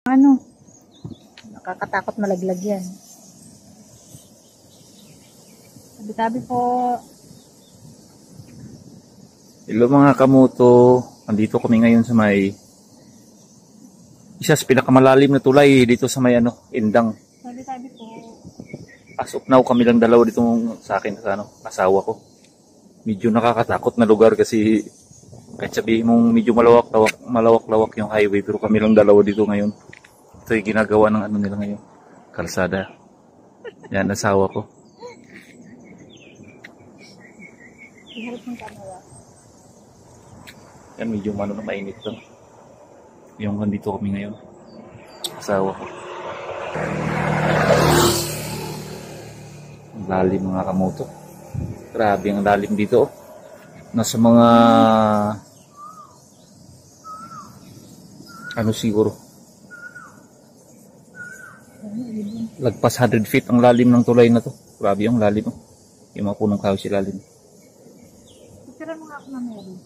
Ano? Nakakatakot malaglag yan. Tabi-tabi po. Hello mga kamoto. Andito kami ngayon sa may isa sa pinakamalalim na tulay dito sa may Indang. Tabi-tabi po. As of now kami lang dalawa dito sa akin sa asawa ko. Medyo nakakatakot na lugar kasi kahit sabihin mong medyo malawak-lawak yung highway pero kami lang dalawa dito ngayon. Ito yung ginagawa ng nila ngayon. Kalsada. Yan, asawa ko. Iharap ng camera. Yan, medyo mainit to. Yung nandito kami ngayon. Asawa ko. Ang lalim mga kamoto. Grabe ang lalim dito. Nasa mga siguro lagpas 100 feet ang lalim ng tulay na to. Grabe yung lalim. Yung mga punong kahoy sa lalim. Picture mo nga ako na meron.